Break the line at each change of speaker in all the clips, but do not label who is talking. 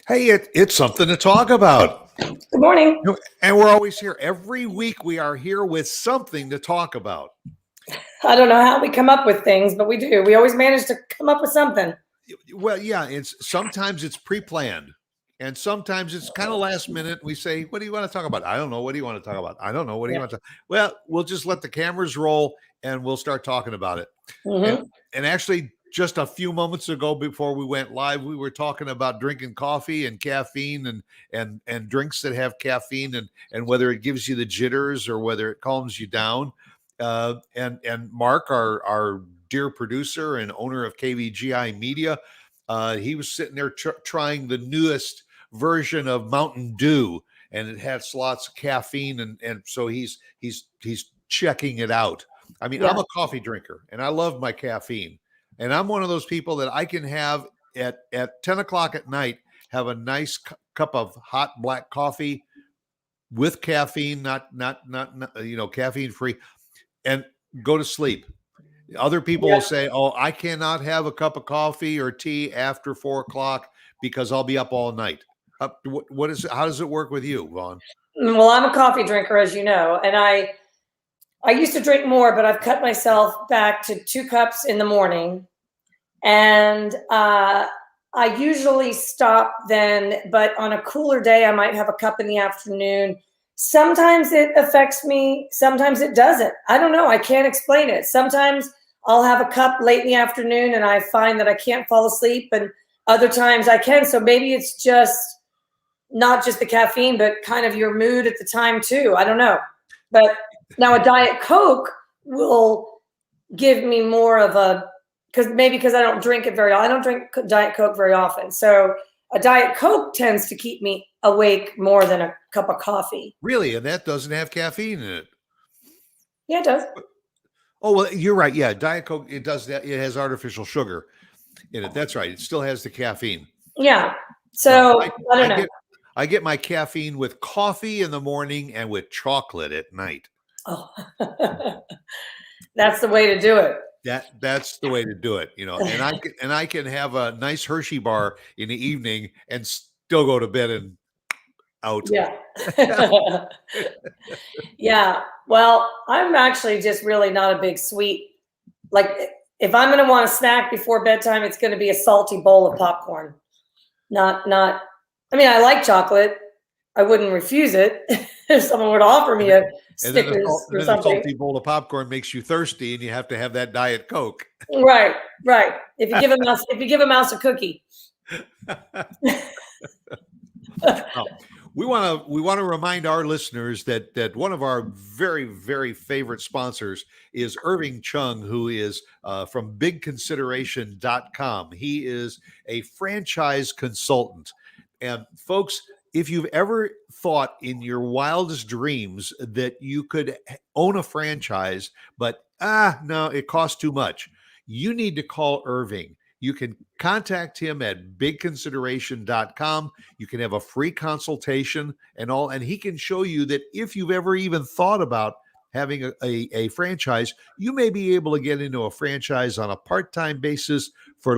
Hey, it's something to talk about.
Good morning.
And we're always here. Every week we are here with something to talk about.
I don't know how we come up with things, but we do. We always manage to come up with something.
Well, yeah, sometimes it's pre-planned. And sometimes it's kind of last minute. We say, "What do you want to talk about?" I don't know. What do you want to talk about? I don't know. What do you
Yeah.
want to? Well, we'll just let the cameras roll and we'll start talking about it. And
hmm
and actually, just a few moments ago, before we went live, we were talking about drinking coffee and caffeine and drinks that have caffeine and whether it gives you the jitters or whether it calms you down. And Mark, our dear producer and owner of KVGI Media, he was sitting there trying the newest version of Mountain Dew, and it had lots of caffeine, and so he's checking it out. I mean, I'm
Yeah.
a coffee drinker, and I love my caffeine, and I'm one of those people that I can have at 10 o'clock at night, have a nice cup of hot black coffee with caffeine, not caffeine free, and go to sleep. Other people will
Yeah.
say, "Oh, I cannot have a cup of coffee or tea after 4 o'clock because I'll be up all night." What is? How does it work with you, Vaughn?
Well, I'm a coffee drinker, as you know, and I used to drink more, but I've cut myself back to 2 cups in the morning, and I usually stop then. But on a cooler day, I might have a cup in the afternoon. Sometimes it affects me. Sometimes it doesn't. I don't know. I can't explain it. Sometimes I'll have a cup late in the afternoon and I find that I can't fall asleep, and other times I can. So maybe it's just not just the caffeine, but kind of your mood at the time too. I don't know. But now a Diet Coke will give me more of a, because I don't drink it very often. I don't drink Diet Coke very often. So a Diet Coke tends to keep me awake more than a cup of coffee.
Really? And that doesn't have caffeine in it.
Yeah, it does.
Oh, well, you're right. Yeah, Diet Coke, it does that. It has artificial sugar in it. That's right. It still has the caffeine.
Yeah.
No,
So I
I
don't know.
get my caffeine with coffee in the morning and with chocolate at night.
Oh, that's the way to do it.
That's the way to do it, and I can have a nice Hershey bar in the evening and still go to bed and out.
Yeah. Yeah. Well, I'm actually just really not a big sweet. Like, if I'm going to want a snack before bedtime, it's going to be a salty bowl of popcorn. Not. I mean, I like chocolate. I wouldn't refuse it if someone would offer me a
And then
Snickers or
a
something.
salty bowl of popcorn makes you thirsty, and you have to have that Diet Coke.
Right, right. If you give a mouse a cookie.
Oh, we want to remind our listeners that one of our very, very favorite sponsors is Irving Chung, who is from BigConsideration.com. He is a franchise consultant, and folks, if you've ever thought in your wildest dreams that you could own a franchise, but no, it costs too much, you need to call Irving. You can contact him at bigconsideration.com. You can have a free consultation and he can show you that if you've ever even thought about having a franchise, you may be able to get into a franchise on a part-time basis for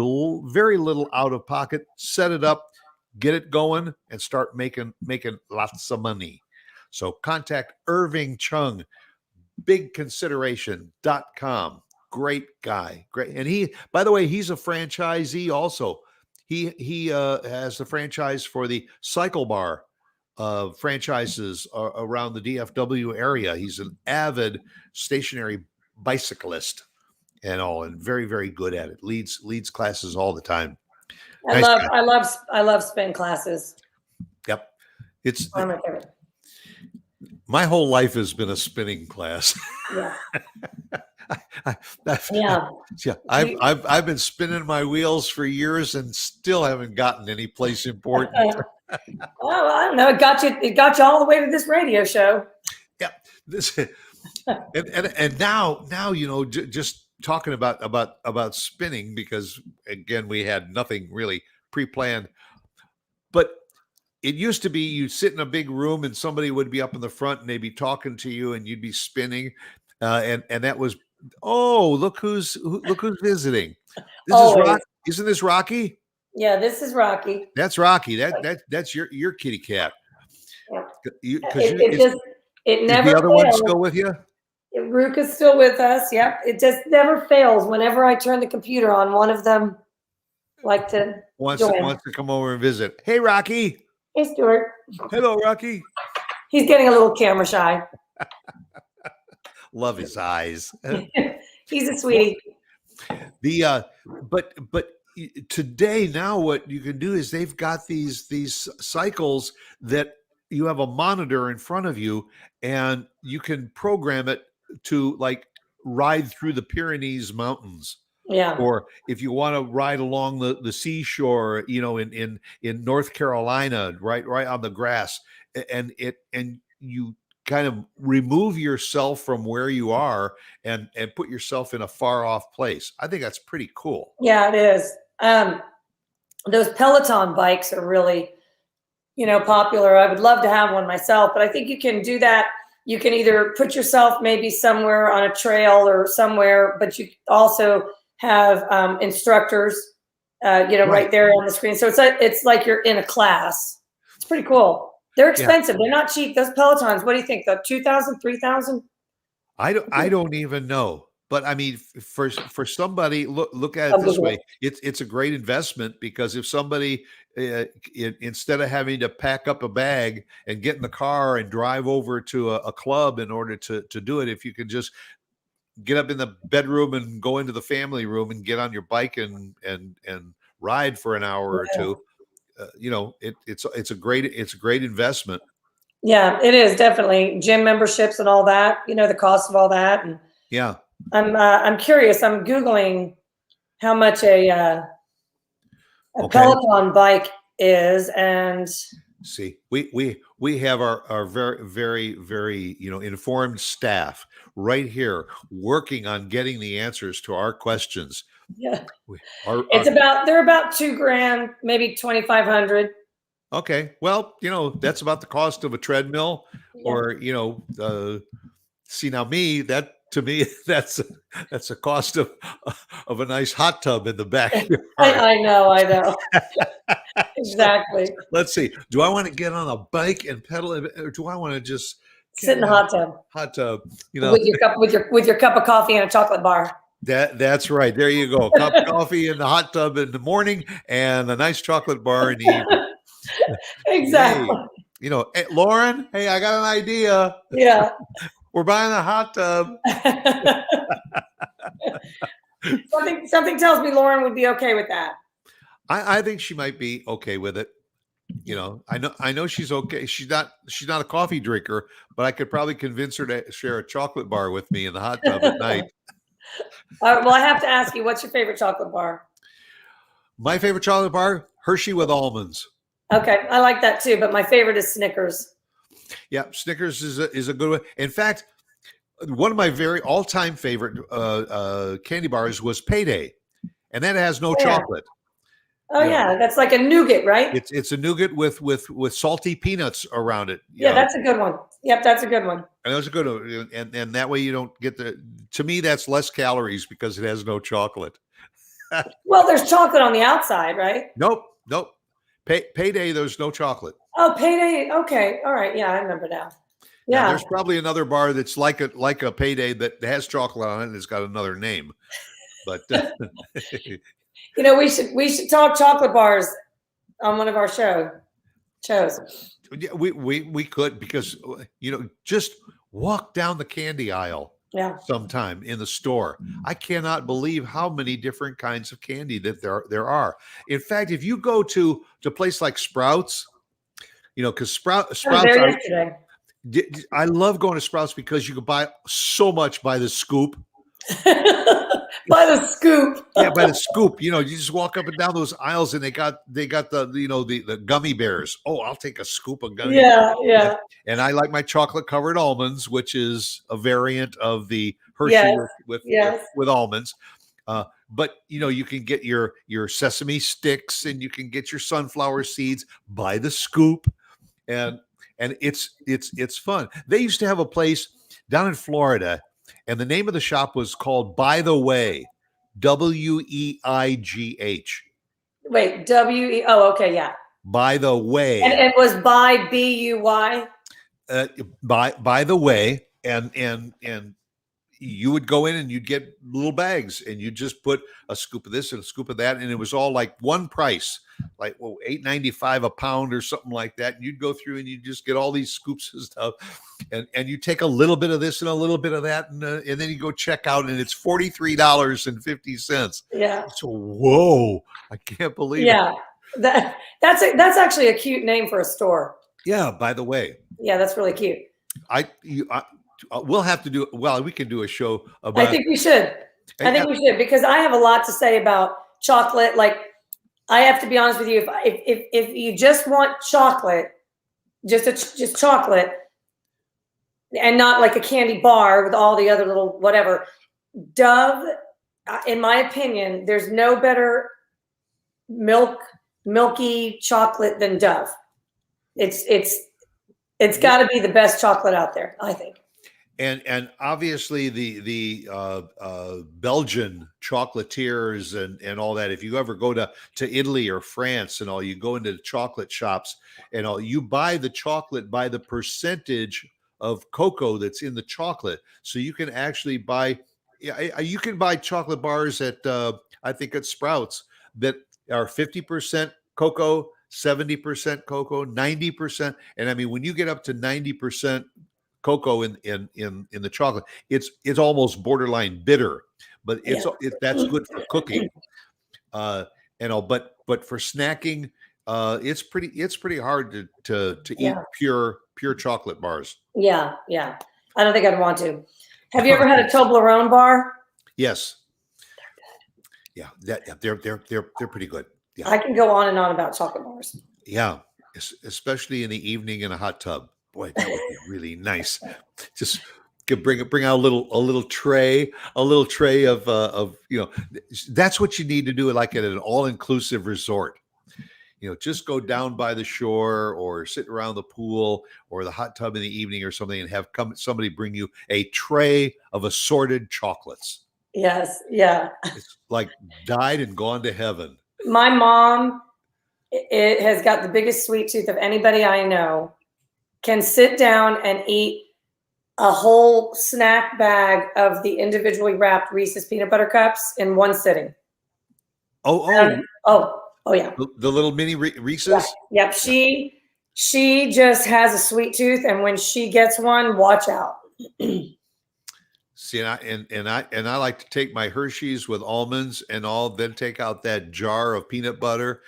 very little out of pocket. Set it up, get it going, and start making lots of money. So contact Irving Chung, bigconsideration.com. Great guy. Great. And he, by the way, he's a franchisee also. He has the franchise for the Cycle Bar franchises around the DFW area. He's an avid stationary bicyclist and very, very good at it. Leads classes all the time. Nice guy.
I love spin classes.
Yep. It's
Oh, my favorite.
my whole life has been a spinning class.
Yeah.
Yeah. I've been spinning my wheels for years and still haven't gotten any place important.
Well, I don't know. It got you all the way to this radio show.
Yeah. This and now just talking about spinning, because again we had nothing really pre-planned, but it used to be you'd sit in a big room and somebody would be up in the front and they'd be talking to you and you'd be spinning, and that was, oh, look who's visiting. This is Rock. Isn't this Rocky?
Yeah, this is Rocky.
That's Rocky. That's your kitty cat.
Yeah.
Because
It just it
is the
never
other one
fails.
still with you?
Rook is still with us. Yep. It just never fails. Whenever I turn the computer on, one of them like to
Wants
join.
to come over and visit. Hey, Rocky.
Hey, Stuart.
Hello, Rocky.
He's getting a little camera shy.
Love his eyes.
He's a sweetie.
But today now what you can do is they've got these cycles that you have a monitor in front of you and you can program it to like ride through the Pyrenees mountains.
Yeah.
Or if you want to ride along the seashore, in North Carolina, right on the grass, and you kind of remove yourself from where you are and put yourself in a far off place. I think that's pretty cool.
Yeah, it is. Those Peloton bikes are really, popular. I would love to have one myself, but I think you can do that. You can either put yourself maybe somewhere on a trail or somewhere, but you also have instructors, right there on the screen. So it's like you're in a class. It's pretty cool. They're expensive. They're not cheap. Those Pelotons, what do you think? The 2,000, 3,000?
I don't even know. But I mean, for somebody, look at it this way: it's a great investment because if somebody instead of having to pack up a bag and get in the car and drive over to a club in order to do it, if you can just get up in the bedroom and go into the family room and get on your bike and ride for an hour or two, it's a great investment.
Yeah, it is definitely gym memberships and all that. The cost of all that. And
yeah,
I'm curious. I'm Googling how much a Peloton bike is, and
see, we have our very very very informed staff right here working on getting the answers to our questions.
Yeah, they're about $2,000, maybe 2,500.
Okay, well, that's about the cost of a treadmill, or see now to me that's a cost of a nice hot tub in the backyard.
I know. Exactly.
Let's see. Do I want to get on a bike and pedal it, or do I want to just
sit in the hot tub?
Hot tub,
with your cup of coffee and a chocolate bar.
That's right. There you go. A cup of coffee in the hot tub in the morning and a nice chocolate bar in the evening.
Exactly.
Hey, hey, Lauren, hey, I got an idea.
Yeah.
We're buying a hot tub.
Something tells me Lauren would be okay with that.
I think she might be okay with it. I know she's okay. She's not a coffee drinker, but I could probably convince her to share a chocolate bar with me in the hot tub at night.
Well, I have to ask you, what's your favorite chocolate bar?
My favorite chocolate bar, Hershey with almonds.
Okay, I like that too, but my favorite is Snickers.
Yeah, Snickers is a good one. In fact, one of my very all-time favorite candy bars was Payday, and that has no chocolate.
Oh yeah, that's like a nougat, right?
It's a nougat with salty peanuts around it.
Yeah, that's a good one. Yep, that's a good one.
And that's a good one, and that way you don't get to me, that's less calories because it has no chocolate.
Well, there's chocolate on the outside, right?
Nope. Payday, there's no chocolate.
Oh, Payday. Okay, all right. Yeah, I remember now. Yeah,
now, there's probably another bar that's like a Payday that has chocolate on it and it's got another name, but
we should talk chocolate bars on one of our shows.
Yeah, we could, because just walk down the candy aisle sometime in the store. I cannot believe how many different kinds of candy that there are. In fact, if you go to a place like Sprouts, because Sprouts I love going to Sprouts because you can buy so much by the scoop.
By the scoop.
Yeah, by the scoop. You just walk up and down those aisles and they got the the gummy bears. Oh, I'll take a scoop of gummy bears.
Yeah.
And I like my chocolate covered almonds, which is a variant of the Hershey with almonds. But you can get your sesame sticks and you can get your sunflower seeds by the scoop, and it's fun. They used to have a place down in Florida, and the name of the shop was called By the Way, Weigh.
Wait, W-E, oh, okay, yeah.
By the way.
And it was by B-U-Y?
By the way, and you would go in and you'd get little bags and you just put a scoop of this and a scoop of that, and it was all like one price, like $8.95 a pound or something like that. And you'd go through and you just get all these scoops of stuff, and you take a little bit of this and a little bit of that, and then you go check out, and it's $43.50.
Yeah.
So whoa, I can't believe it.
Yeah. That's actually a cute name for a store.
Yeah. By the way.
Yeah, that's really cute.
We'll have to do. Well, we can do a show about.
I think we should. Because I have a lot to say about chocolate. Like, I have to be honest with you. If you just want chocolate, just chocolate, and not like a candy bar with all the other little whatever, Dove, in my opinion, there's no better milky chocolate than Dove. It's got to be the best chocolate out there, I think.
And obviously the Belgian chocolatiers and all that. If you ever go to Italy or France and all, you go into the chocolate shops and all, you buy the chocolate by the percentage of cocoa that's in the chocolate. So you can actually buy. You can buy chocolate bars at I think at Sprouts that are 50% cocoa, 70% cocoa, 90%. And I mean, when you get up to 90% cocoa in the chocolate, it's almost borderline bitter, but that's good for cooking. And all, but for snacking, it's pretty hard to eat pure chocolate bars.
Yeah. I don't think I'd want to. Have you ever had a Toblerone bar?
Yes. Yeah, they're pretty good. Yeah.
I can go on and on about chocolate bars.
Yeah, especially in the evening in a hot tub. Boy, that would be really nice. Just could bring out a little tray of that's what you need to do, like at an all-inclusive resort. Just go down by the shore or sit around the pool or the hot tub in the evening or something, and have somebody bring you a tray of assorted chocolates.
Yes, yeah.
It's like died and gone to heaven.
My mom, it has got the biggest sweet tooth of anybody I know. Can sit down and eat a whole snack bag of the individually wrapped Reese's peanut butter cups in one sitting.
Oh,
yeah.
The little mini Reese's.
Yep. She just has a sweet tooth, and when she gets one, watch out.
See, and I like to take my Hershey's with almonds and all, then take out that jar of peanut butter,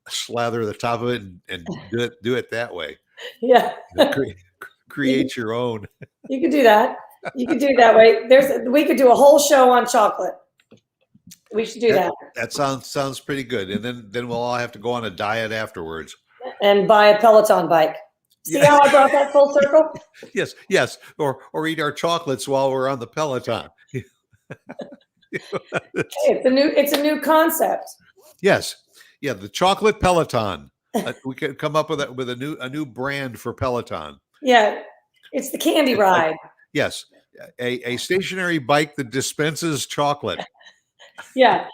slather the top of it, and do it that way.
Yeah.
Create your own.
You could do that. You could do it that way. We could do a whole show on chocolate. We should do that.
That sounds pretty good. And then we'll all have to go on a diet afterwards.
And buy a Peloton bike. See how I brought that full circle?
Yes. Or eat our chocolates while we're on the Peloton.
It's a new concept.
Yes. Yeah, the chocolate Peloton. We could come up with a new brand for Peloton.
Yeah, it's the candy ride.
Yes, a stationary bike that dispenses chocolate.
Yeah,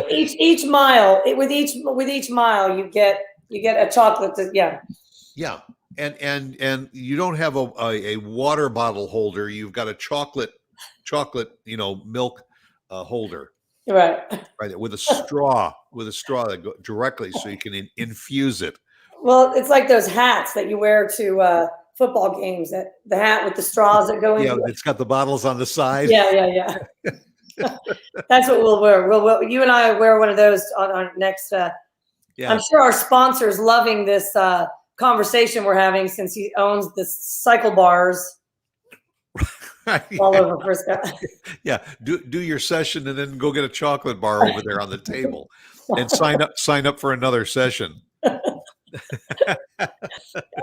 each mile with each mile you get a chocolate. Yeah.
And you don't have a water bottle holder. You've got a chocolate milk holder.
Right,
with a straw that goes directly, so you can infuse it.
Well, it's like those hats that you wear to football games. That the hat with the straws that go in.
Yeah, it's got the bottles on the side.
Yeah. That's what we'll wear. You and I wear one of those on our next. I'm sure our sponsor's loving this conversation we're having, since he owns the cycle bars. All over Frisco.
Yeah, do your session and then go get a chocolate bar over there on the table, and sign up for another session.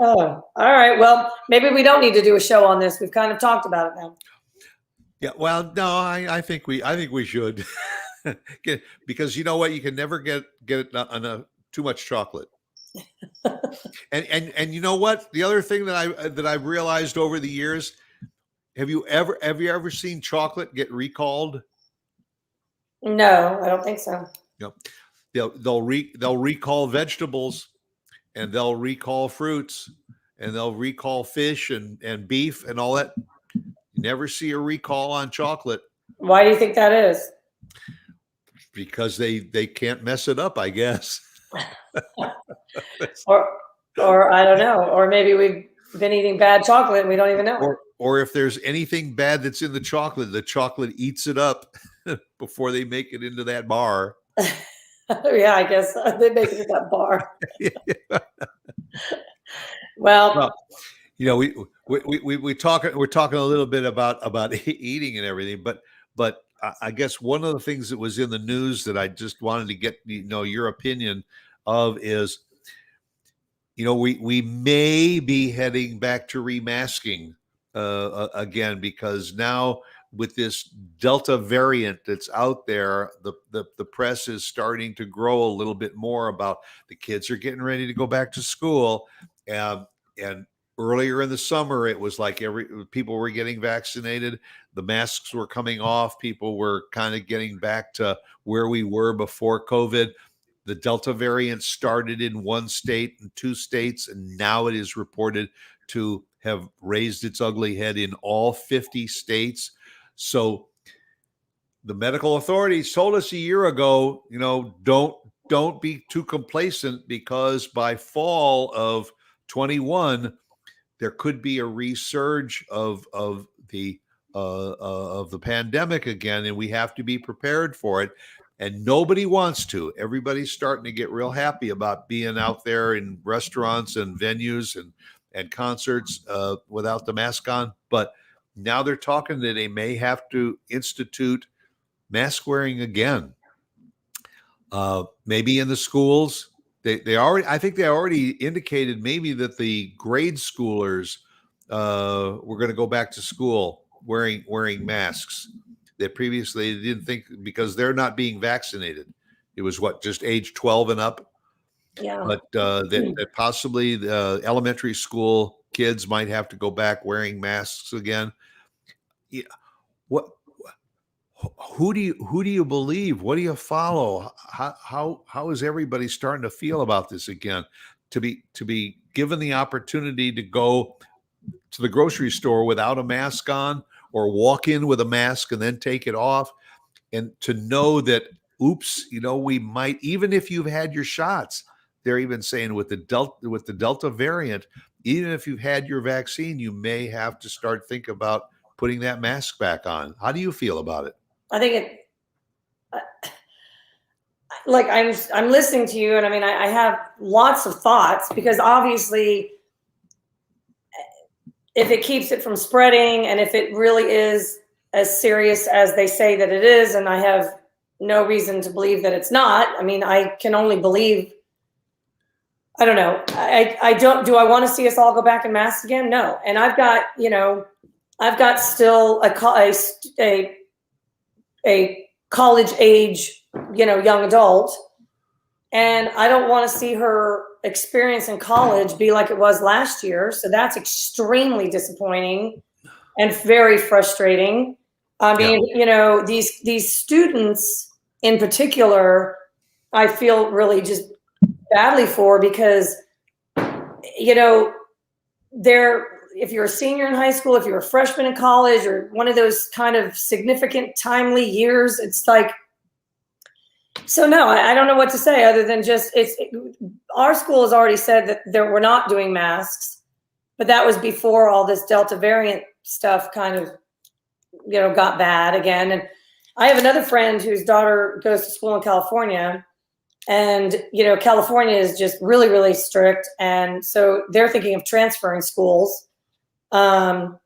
Oh, all right. Well, maybe we don't need to do a show on this. We've kind of talked about it now.
Yeah. Well, no, I think we should, because you know what, you can never get too much chocolate. and you know what, the other thing that I've realized over the years. Have you ever seen chocolate get recalled?
No, I don't think so.
Yep. they'll recall vegetables, and they'll recall fruits, and they'll recall fish and beef and all that. You never see a recall on chocolate
Why do you think that is?
because they can't mess it up, I guess.
Or I don't know. Or maybe we've been eating bad chocolate and we don't even know it.
Or if there's anything bad that's in the chocolate eats it up before they make it into that bar.
Yeah, I guess they make it at that bar. Well,
you know, we're talking a little bit about eating and everything, but I guess one of the things that was in the news that I just wanted to get your opinion of is, we may be heading back to remasking again, because now with this Delta variant that's out there, the press is starting to grow a little bit more about the kids are getting ready to go back to school. And earlier in the summer, it was like people were getting vaccinated. The masks were coming off. People were kind of getting back to where we were before COVID. The Delta variant started in one state and two states, and now it is reported to have raised its ugly head in all 50 states. So the medical authorities told us a year ago, don't be too complacent, because by fall of 21, there could be a resurge of the pandemic again, and we have to be prepared for it. And nobody wants to. Everybody's starting to get real happy about being out there in restaurants and venues and concerts without the mask on. But now they're talking that they may have to institute mask wearing again. Maybe in the schools. I think they already indicated maybe that the grade schoolers were going to go back to school wearing masks. That previously they didn't think, because they're not being vaccinated. It was just age 12 and up.
yeah.
But that possibly the elementary school kids might have to go back wearing masks again. Yeah. Who do you believe? What do you follow? How is everybody starting to feel about this again? To be given the opportunity to go to the grocery store without a mask on, or walk in with a mask and then take it off, and to know that, oops, we might, even if you've had your shots, they're even saying with the Delta variant, even if you've had your vaccine, you may have to start thinking about putting that mask back on. How do you feel about it?
I think like I'm listening to you, and I mean, I have lots of thoughts, because obviously if it keeps it from spreading, and if it really is as serious as they say that it is, and I have no reason to believe that it's not. I mean, I can only believe. I don't know. I don't. Do I want to see us all go back in masks again? No. And I've got still a college age, young adult, and I don't want to see her experience in college be like it was last year. So that's extremely disappointing and very frustrating. I mean, these students in particular, I feel really just badly for, because, if you're a senior in high school, if you're a freshman in college, or one of those kind of significant timely years, it's like, so no, I don't know what to say other than just our school has already said that we're not doing masks, but that was before all this Delta variant stuff kind of, got bad again. And I have another friend whose daughter goes to school in California, and, California is just really, really strict. And so they're thinking of transferring schools to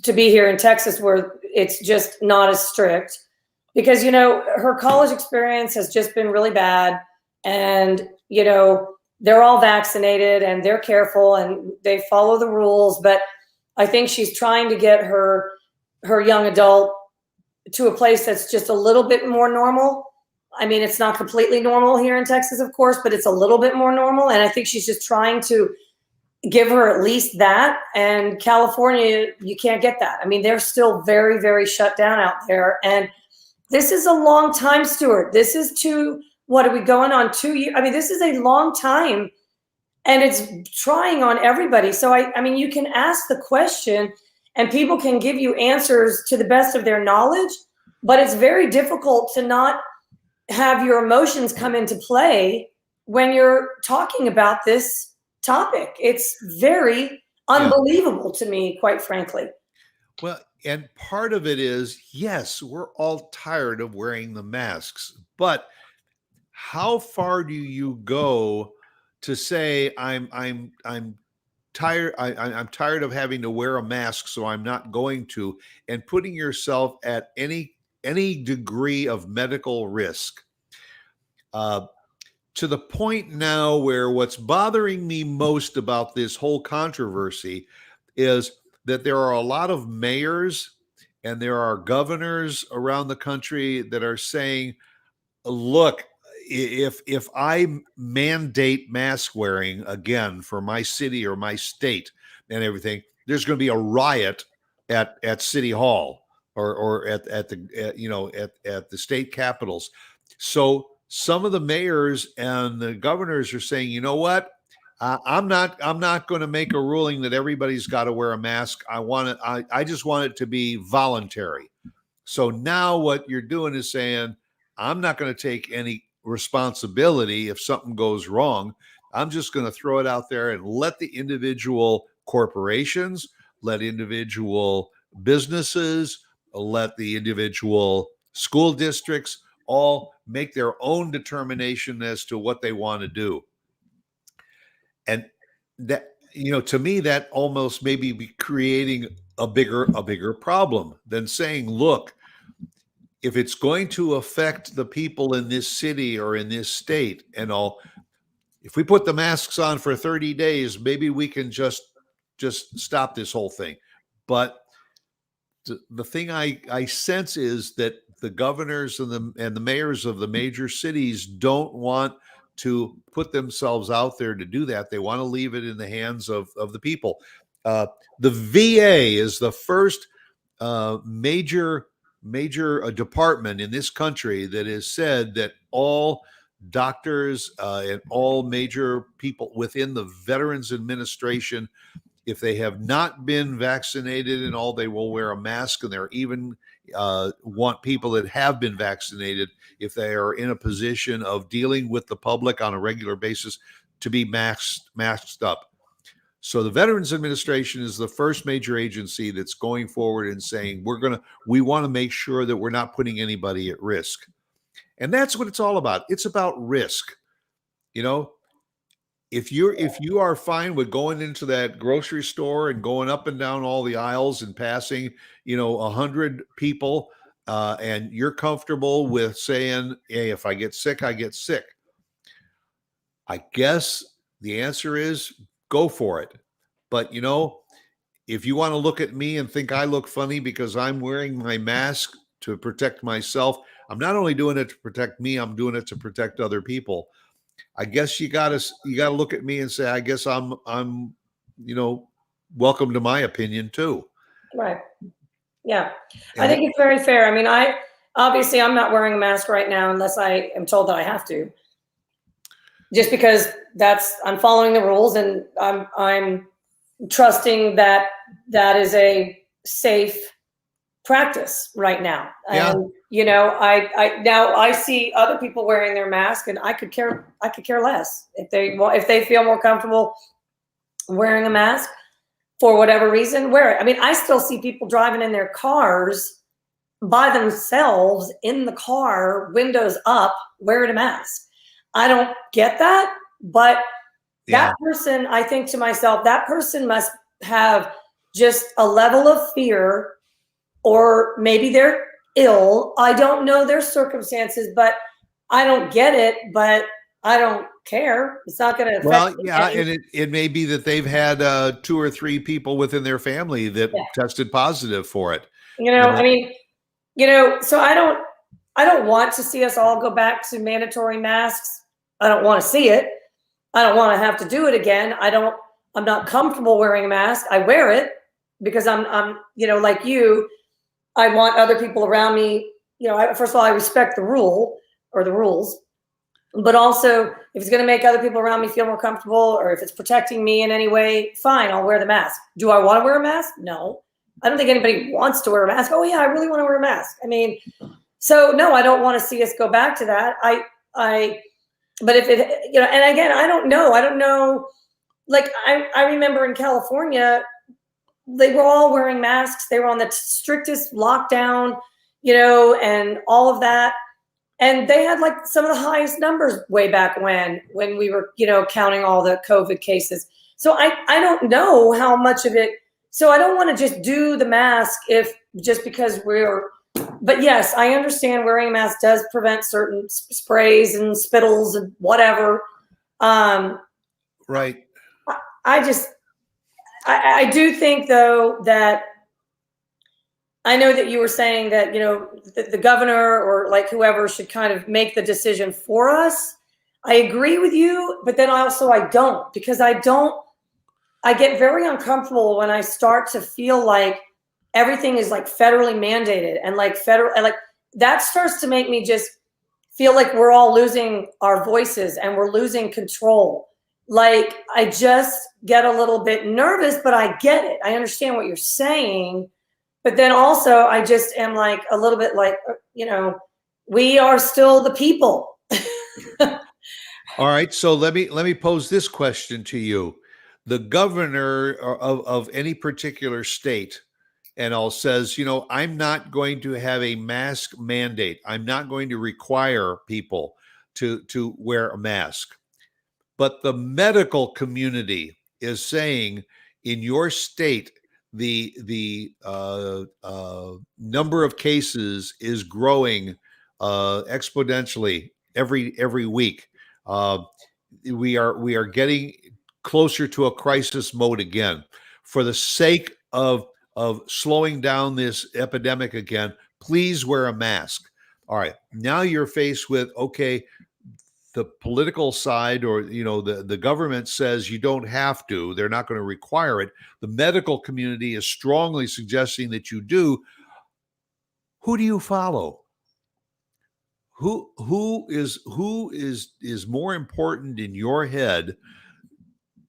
be here in Texas, where it's just not as strict, because, her college experience has just been really bad. And, they're all vaccinated and they're careful and they follow the rules. But I think she's trying to get her young adult to a place that's just a little bit more normal. I mean, it's not completely normal here in Texas, of course, but it's a little bit more normal. And I think she's just trying to give her at least that. And California, you can't get that. I mean, they're still very, very shut down out there. And this is a long time, Stuart. This is to what are we going on 2 years? I mean, this is a long time, and it's trying on everybody. So I mean, you can ask the question and people can give you answers to the best of their knowledge, but it's very difficult to not have your emotions come into play when you're talking about this topic. It's very unbelievable to me, quite frankly.
Well, and part of it is, yes, we're all tired of wearing the masks, but how far do you go to say I'm tired I'm tired of having to wear a mask, so I'm not going to, and putting yourself at any degree of medical risk, uh, to the point now where what's bothering me most about this whole controversy is that there are a lot of mayors and there are governors around the country that are saying, look, if I mandate mask wearing again for my city or my state and everything, there's going to be a riot at City Hall or at the at the state capitals. So some of the mayors and the governors are saying, you know what? I'm not going to make a ruling that everybody's got to wear a mask. I just want it to be voluntary. So now what you're doing is saying, I'm not going to take any responsibility if something goes wrong. I'm just going to throw it out there and let the individual corporations, let individual businesses, let the individual school districts all make their own determination as to what they want to do. And that, to me, that almost maybe be creating a bigger problem than saying, look, if it's going to affect the people in this city or in this state and all, if we put the masks on for 30 days, maybe we can just stop this whole thing. But the thing I sense is that the governors and the mayors of the major cities don't want to put themselves out there to do that. They want to leave it in the hands of the people. The VA is the first major department in this country that has said that all doctors and all major people within the Veterans Administration, if they have not been vaccinated and all, they will wear a mask, and they're even want people that have been vaccinated, if they are in a position of dealing with the public on a regular basis, to be masked up. So the Veterans Administration is the first major agency that's going forward and saying, we want to make sure that we're not putting anybody at risk. And that's what it's all about. It's about risk. If you are fine with going into that grocery store and going up and down all the aisles and passing, 100 people, and you're comfortable with saying, hey, if I get sick, I get sick. I guess the answer is go for it. But if you want to look at me and think I look funny because I'm wearing my mask to protect myself, I'm not only doing it to protect me, I'm doing it to protect other people. I guess you gotta look at me and say, I guess I'm welcome to my opinion too.
Right. Yeah. I think it's very fair. I mean, I'm not wearing a mask right now unless I am told that I have to. Just because I'm following the rules, and I'm trusting that is a safe practice right now.
Yeah.
And I see other people wearing their mask, and I could care less if they feel more comfortable wearing a mask for whatever reason, wear it. I mean, I still see people driving in their cars by themselves in the car, windows up, wearing a mask. I don't get that, but that person, I think to myself, that person must have just a level of fear, or maybe they're ill. I don't know their circumstances, but I don't get it, but I don't care. It's not going to affect me.
And it may be that they've had 2 or 3 people within their family that tested positive for it.
I mean, so I don't want to see us all go back to mandatory masks. I don't want to see it. I don't want to have to do it again. I'm not comfortable wearing a mask. I wear it because I'm like you, I want other people around me. First of all, I respect the rule or the rules. But also, if it's going to make other people around me feel more comfortable, or if it's protecting me in any way, fine, I'll wear the mask. Do I want to wear a mask? No. I don't think anybody wants to wear a mask. Oh yeah, I really want to wear a mask. I mean, so no, I don't want to see us go back to that. But if it, and again, I don't know. Like I remember in California, they were all wearing masks. They were on the strictest lockdown, and all of that. And they had like some of the highest numbers way back when we were, counting all the COVID cases. So I don't know how much of it. So I don't want to just do the mask just because but yes, I understand wearing a mask does prevent certain sprays and spittles and whatever.
Right.
I do think though that I know that you were saying that, the governor or like whoever should kind of make the decision for us. I agree with you, but then also I don't, because I get very uncomfortable when I start to feel like everything is like federally mandated and like that starts to make me just feel like we're all losing our voices and we're losing control. Like I just get a little bit nervous, but I get it. I understand what you're saying. But then also I just am like a little bit like, we are still the people.
All right. So let me pose this question to you. The governor of any particular state and all says, I'm not going to have a mask mandate. I'm not going to require people to wear a mask. But the medical community is saying in your state, the number of cases is growing exponentially every week. We are getting closer to a crisis mode again. For the sake of slowing down this epidemic again, please wear a mask. All right, now you're faced with, okay, the political side or the government says you don't have to, they're not going to require it. The medical community is strongly suggesting that you do. Who do you follow? Who is more important in your head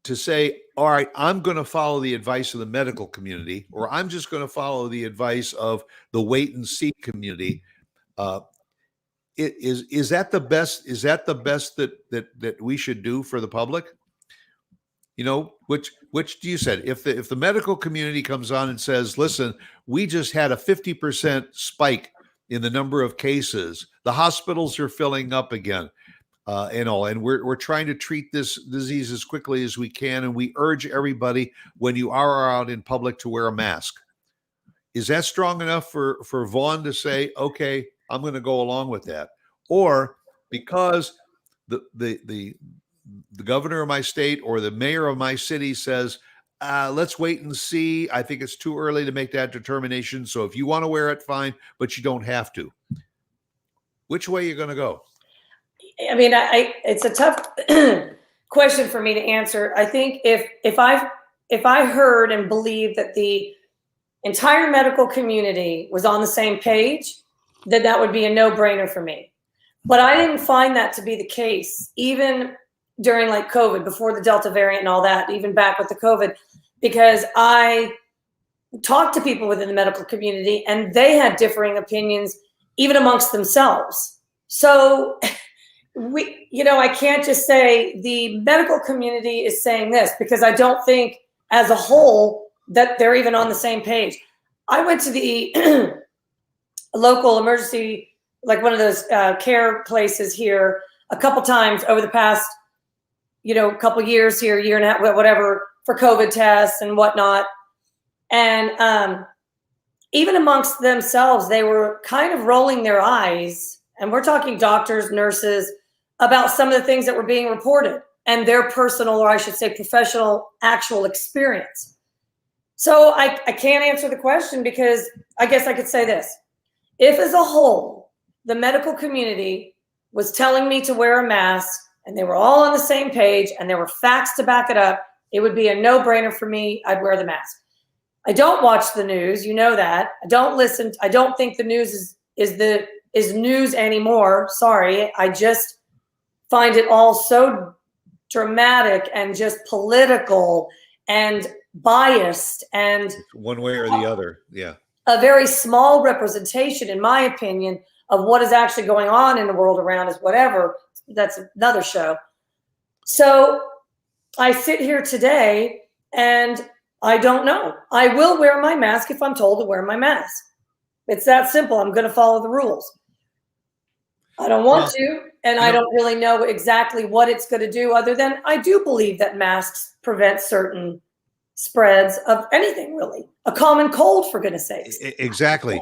to say, all right, I'm going to follow the advice of the medical community, or I'm just going to follow the advice of the wait and see community? Is that the best? Is that the best that we should do for the public? Which do you said, if the medical community comes on and says, listen, we just had a 50% spike in the number of cases, the hospitals are filling up again, and we're trying to treat this disease as quickly as we can, and we urge everybody, when you are out in public, to wear a mask. Is that strong enough for Vaughn to say, okay, I'm going to go along with that? Or because the governor of my state or the mayor of my city says, let's wait and see. I think it's too early to make that determination. So if you want to wear it, fine, but you don't have to. Which way are you going to go?
I mean, it's a tough question for me to answer. I think if I heard and believed that the entire medical community was on the same page, then that would be a no-brainer for me. But I didn't find that to be the case, even during like COVID, before the Delta variant and all that, even back with the COVID, because I talked to people within the medical community and they had differing opinions, even amongst themselves. So I can't just say the medical community is saying this, because I don't think as a whole that they're even on the same page. I went to the local emergency, like one of those care places here, a couple times over the past, couple years here, year and a half, whatever, for COVID tests and whatnot. And even amongst themselves, they were kind of rolling their eyes, and we're talking doctors, nurses, about some of the things that were being reported and their personal, or I should say professional, actual experience. So I can't answer the question, because I guess I could say this. If as a whole, the medical community was telling me to wear a mask and they were all on the same page and there were facts to back it up, it would be a no-brainer for me. I'd wear the mask. I don't watch the news. You know that. I don't listen. I don't think the news is news anymore. Sorry. I just find it all so dramatic and just political and biased and
one way or the other. Yeah.
a very small representation, in my opinion, of what is actually going on in the world around us, whatever. That's another show. So I sit here today and I don't know. I will wear my mask if I'm told to wear my mask. It's that simple. I'm going to follow the rules. I don't want to, and I don't really know exactly what it's going to do, other than I do believe that masks prevent certain spreads of anything, really. A common cold, for goodness sakes.
Exactly.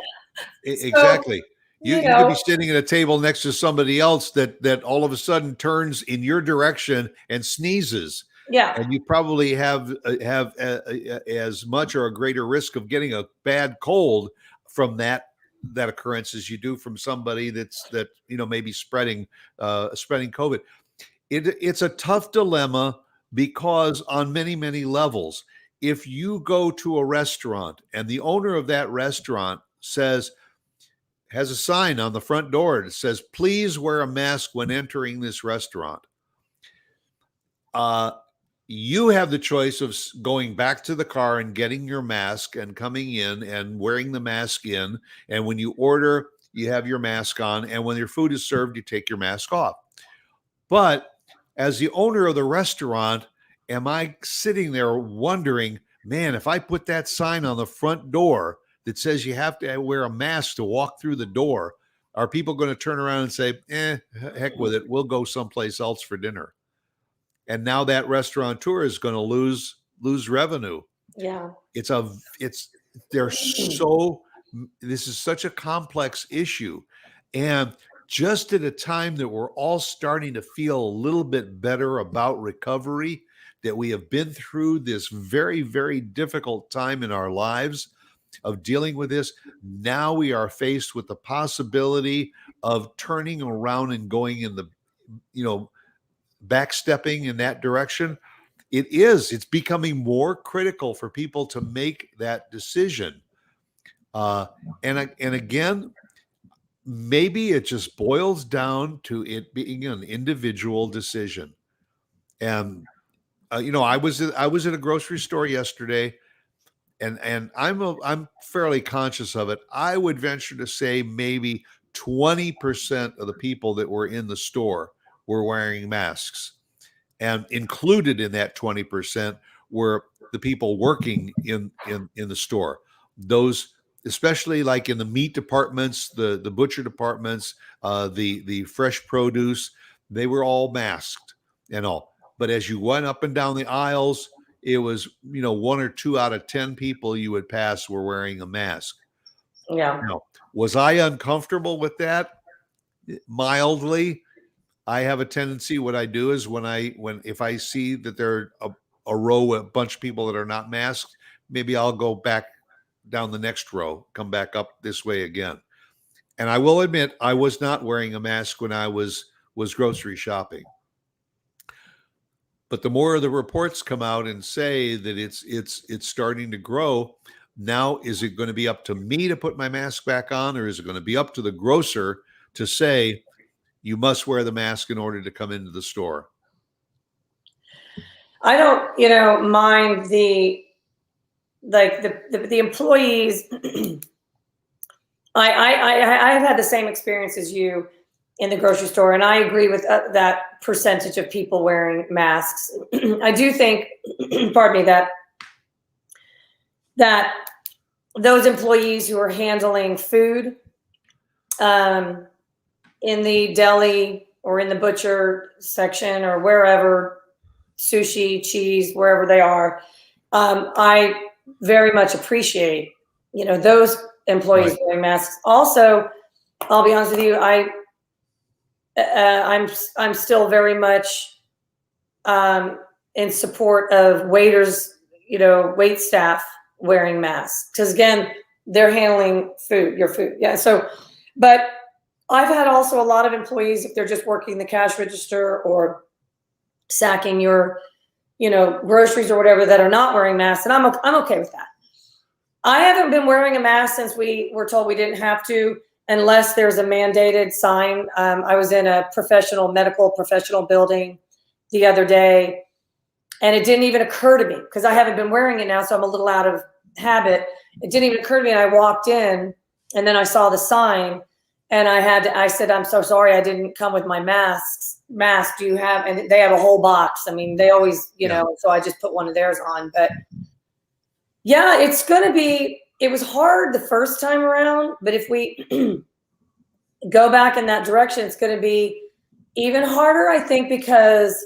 Exactly. You could be sitting at a table next to somebody else that all of a sudden turns in your direction and sneezes.
Yeah.
And you probably have as much or a greater risk of getting a bad cold from that occurrence as you do from somebody that maybe spreading COVID. It's a tough dilemma because on many levels, if you go to a restaurant and the owner of that restaurant has a sign on the front door that says, "Please wear a mask when entering this restaurant." You have the choice of going back to the car and getting your mask and coming in and wearing the mask in. And when you order, you have your mask on. And when your food is served, you take your mask off. But as the owner of the restaurant, am I sitting there wondering, man, if I put that sign on the front door that says you have to wear a mask to walk through the door, are people going to turn around and say, heck with it, we'll go someplace else for dinner? And now that restaurateur is going to lose revenue.
Yeah.
This is such a complex issue. And just at a time that we're all starting to feel a little bit better about recovery, that we have been through this very, very difficult time in our lives of dealing with this. Now we are faced with the possibility of turning around and going in the, backstepping in that direction. It's becoming more critical for people to make that decision. And again, maybe it just boils down to it being an individual decision. And I was at a grocery store yesterday, and I'm fairly conscious of it. I would venture to say maybe 20% of the people that were in the store were wearing masks. And included in that 20% were the people working in the store. Those, especially like in the meat departments, the butcher departments, the fresh produce, they were all masked and all. But as you went up and down the aisles, it was 1 or 2 out of 10 people you would pass were wearing a mask.
Yeah.
Now, was I uncomfortable with that? Mildly. I have a tendency. What I do is if I see that there are a row, a bunch of people that are not masked, maybe I'll go back down the next row, come back up this way again. And I will admit, I was not wearing a mask when I was grocery shopping. But the more of the reports come out and say that it's starting to grow, now is it going to be up to me to put my mask back on, or is it going to be up to the grocer to say, you must wear the mask in order to come into the store?
I don't, mind the employees. I've had the same experience as you in the grocery store, and I agree with that percentage of people wearing masks. I do think, pardon me, that those employees who are handling food, in the deli or in the butcher section or wherever, sushi, cheese, wherever they are, I very much appreciate, those employees wearing masks. Also, I'll be honest with you, I'm still very much in support of waiters, wait staff wearing masks, because again, they're handling your food. Yeah. So, but I've had also a lot of employees, if they're just working the cash register or sacking your, groceries or whatever, that are not wearing masks, and I'm okay with that. I haven't been wearing a mask since we were told we didn't have to, unless there's a mandated sign. I was in a medical professional building the other day, and it didn't even occur to me, because I haven't been wearing it now, so I'm a little out of habit. It didn't even occur to me. And I walked in, and then I saw the sign, and I said, I'm so sorry, I didn't come with my mask. Do you have? And they have a whole box. I mean, they always, so I just put one of theirs on. But yeah, it was hard the first time around, but if we go back in that direction, it's going to be even harder, I think, because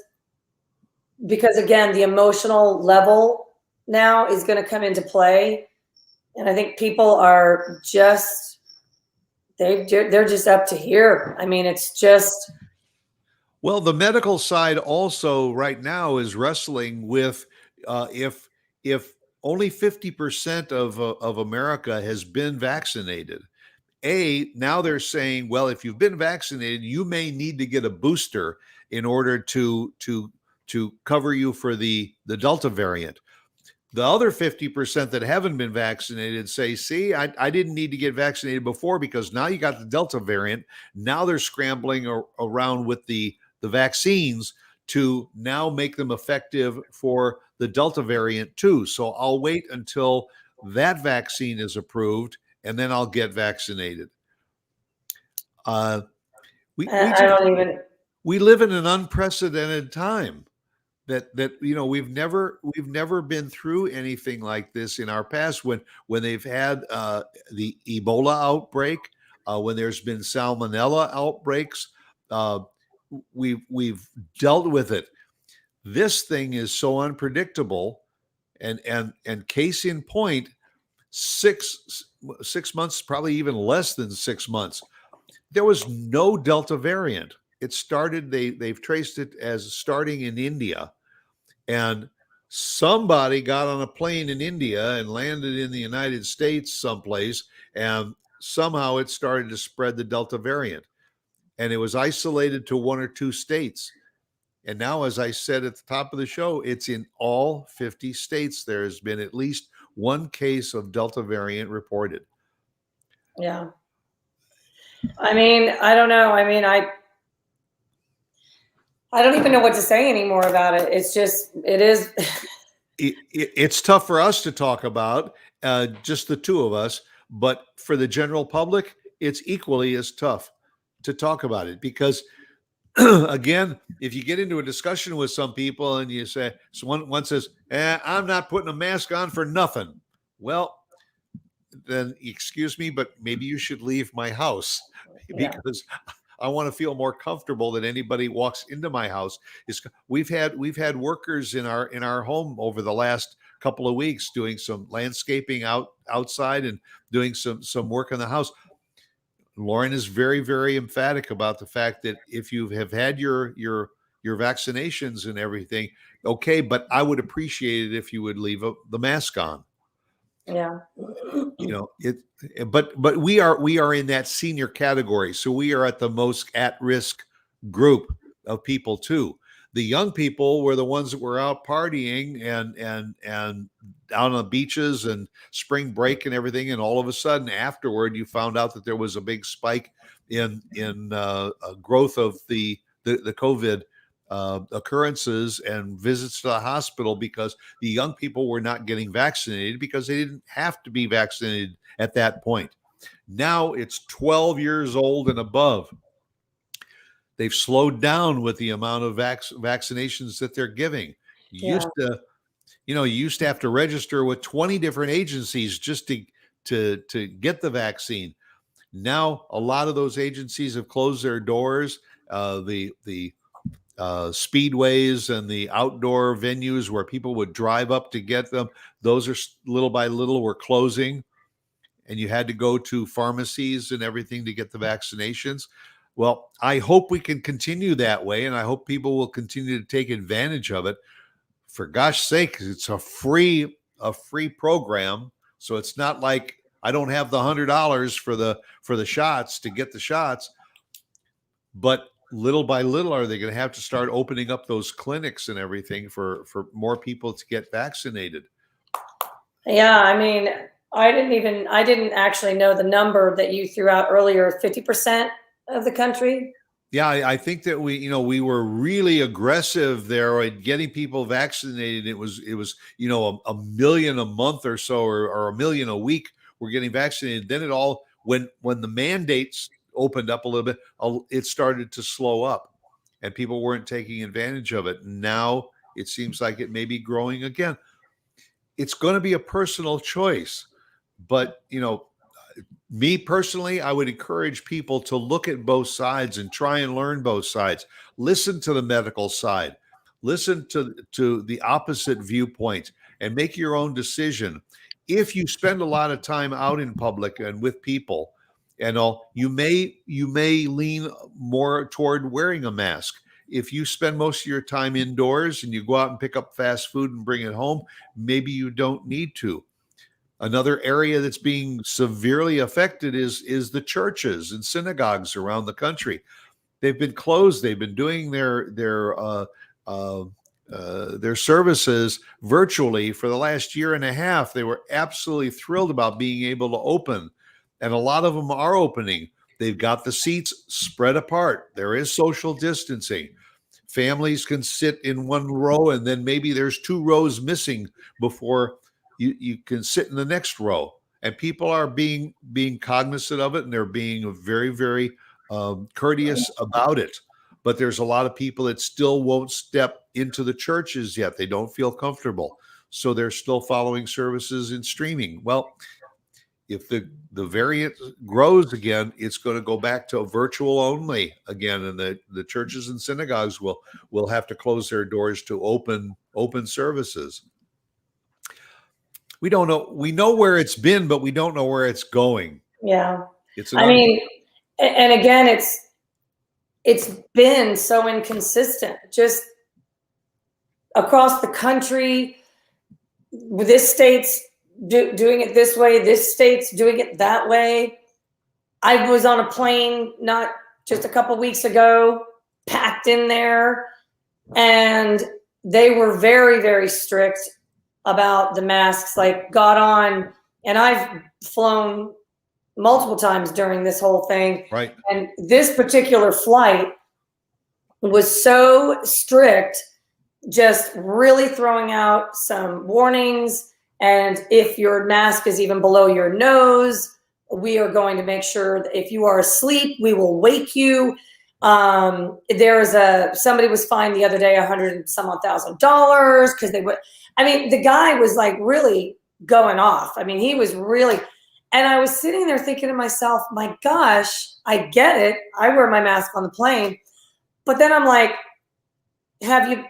again, the emotional level now is going to come into play. And I think people are just, they're just up to here. I mean, it's just.
Well, the medical side also right now is wrestling with if only 50% of America has been vaccinated. Now they're saying, well, if you've been vaccinated, you may need to get a booster in order to cover you for the Delta variant. The other 50% that haven't been vaccinated say, see, I didn't need to get vaccinated before because now you got the Delta variant. Now they're scrambling around with the vaccines to now make them effective for the Delta variant too. So I'll wait until that vaccine is approved and then I'll get vaccinated. We live in an unprecedented time that we've never been through anything like this in our past when they've had the Ebola outbreak, when there's been salmonella outbreaks. We've dealt with it. This thing is so unpredictable, and case in point, 6 months, probably even less than 6 months, there was no Delta variant. It started, they've traced it as starting in India, and somebody got on a plane in India and landed in the United States someplace, and somehow it started to spread the Delta variant, and it was isolated to 1 or 2 states. And now, as I said at the top of the show, it's in all 50 states. There's been at least 1 case of Delta variant reported.
Yeah. I mean, I don't know. I mean, I don't even know what to say anymore about it. It's just, it is.
It's tough for us to talk about, just the two of us, but for the general public, it's equally as tough to talk about it because, again, if you get into a discussion with some people and you say, so one says, I'm not putting a mask on for nothing. Well, then excuse me, but maybe you should leave my house because I want to feel more comfortable that anybody walks into my house. We've had workers in our home over the last couple of weeks doing some landscaping outside and doing some work in the house. Lauren is very, very emphatic about the fact that if you have had your vaccinations and everything, okay, but I would appreciate it if you would leave the mask on.
Yeah.
But we are in that senior category, so we are at the most at risk group of people too. The young people were the ones that were out partying and down on the beaches and spring break and everything, and all of a sudden afterward you found out that there was a big spike in growth of the COVID occurrences and visits to the hospital because the young people were not getting vaccinated because they didn't have to be vaccinated at that point. Now it's 12 years old and above. They've slowed down with the amount of vaccinations that they're giving. You used to have to register with 20 different agencies just to get the vaccine. Now a lot of those agencies have closed their doors. The speedways and the outdoor venues where people would drive up to get them, those are little by little were closing, and you had to go to pharmacies and everything to get the vaccinations. Well, I hope we can continue that way, and I hope people will continue to take advantage of it. For gosh sake, it's a free program, so it's not like I don't have the $100 for the shots to get the shots, but little by little, are they going to have to start opening up those clinics and everything for more people to get vaccinated?
Yeah, I mean, I didn't actually know the number that you threw out earlier, 50% of the country.
Yeah, I think that we were really aggressive there at getting people vaccinated. It was a million a month or so, or a million a week. We're getting vaccinated. Then it all when the mandates opened up a little bit, it started to slow up, and people weren't taking advantage of it. Now it seems like it may be growing again. It's going to be a personal choice, but me personally, I would encourage people to look at both sides and try and learn both sides. Listen to the medical side, listen to the opposite viewpoint, and make your own decision. If you spend a lot of time out in public and with people and all, you may lean more toward wearing a mask. If you spend most of your time indoors and you go out and pick up fast food and bring it home, maybe you don't need to. Another area that's being severely affected is the churches and synagogues around the country. They've been closed. They've been doing uh, their services virtually for the last year and a half. They were absolutely thrilled about being able to open, and a lot of them are opening. They've got the seats spread apart. There is social distancing. Families can sit in one row, and then maybe there's two rows missing before you can sit in the next row. And people are being cognizant of it, and they're being very, very courteous about it. But there's a lot of people that still won't step into the churches yet. They don't feel comfortable, so they're still following services in streaming. Well, if the variant grows again, it's going to go back to virtual only again, and the churches and synagogues will have to close their doors to open services. We don't know. We know where it's been, but we don't know where it's going.
Yeah.
It's
I mean, and again, it's been so inconsistent just across the country. This state's doing it this way, this state's doing it that way. I was on a plane not just a couple weeks ago, packed in there, and they were very, very strict about the masks. Like, got on, and I've flown multiple times during this whole thing.
right.
And this particular flight was so strict, just really throwing out some warnings. And if your mask is even below your nose, we are going to make sure that if you are asleep, we will wake you. Somebody was fined the other day $100,000 because they would. I mean, the guy was like really going off. I mean, he was really. And I was sitting there thinking to myself, my gosh, I get it. I wear my mask on the plane. But then I'm like, did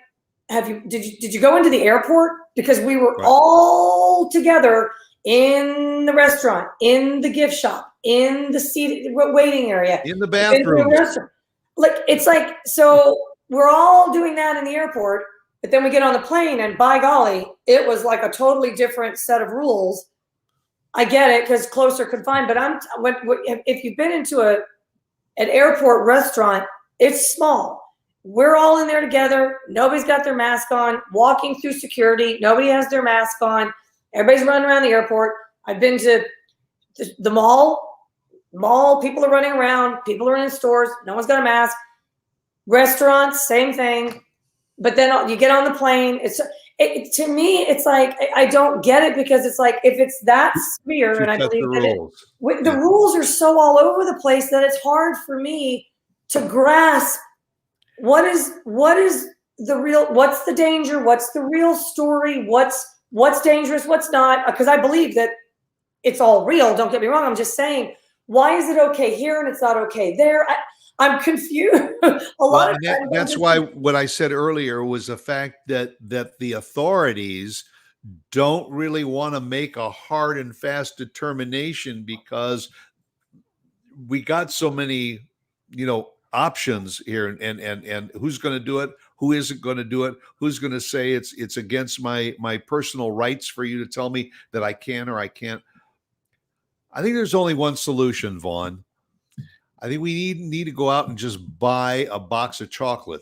you go into the airport? Because we were
Right.
all together in the restaurant, in the gift shop, in the seat waiting area,
In the
in the
bathroom.
restaurant. Like, it's like, so we're all doing that in the airport, but then we get on the plane and by golly, it was like a totally different set of rules. I get it because closer confined, but if you've been into an airport restaurant, it's small. We're all in there together. Nobody's got their mask on. Walking through security, nobody has their mask on. Everybody's running around the airport. I've been to the mall. People are running around. People are in stores. No one's got a mask. Restaurants, same thing. But then you get on the plane. To me, it's like I don't get it, because it's like, if it's that severe, and I believe that the rules are so all over the place that it's hard for me to grasp what is the real, what's the danger, what's the real story, what's dangerous, what's not, because I believe that it's all real. Don't get me wrong. I'm just saying, why is it okay here and it's not okay there? I'm confused.
That's why what I said earlier was the fact that the authorities don't really want to make a hard and fast determination, because we got so many, options here, and who's going to do it, who isn't going to do it, who's going to say it's against my personal rights for you to tell me that I can or I can't. I think there's only one solution, Vaughn. I think we need to go out and just buy a box of chocolate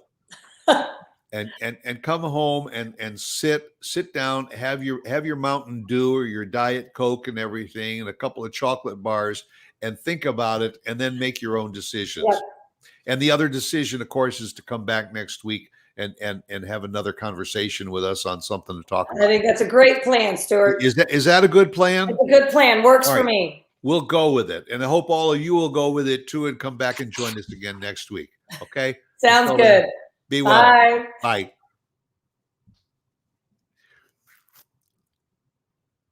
and come home and sit down, have your Mountain Dew or your Diet Coke and everything, and a couple of chocolate bars, and think about it, and then make your own decisions.
Yep.
And the other decision, of course, is to come back next week and have another conversation with us on something to talk
I
about.
think that's a great plan, Stuart.
Is that a good plan?
It's a good plan. Works
All
for
right.
me.
We'll go with it, and I hope all of you will go with it too, and come back and join us again next week. Okay.
Sounds
Until
good.
then, be well.
Bye.
Bye.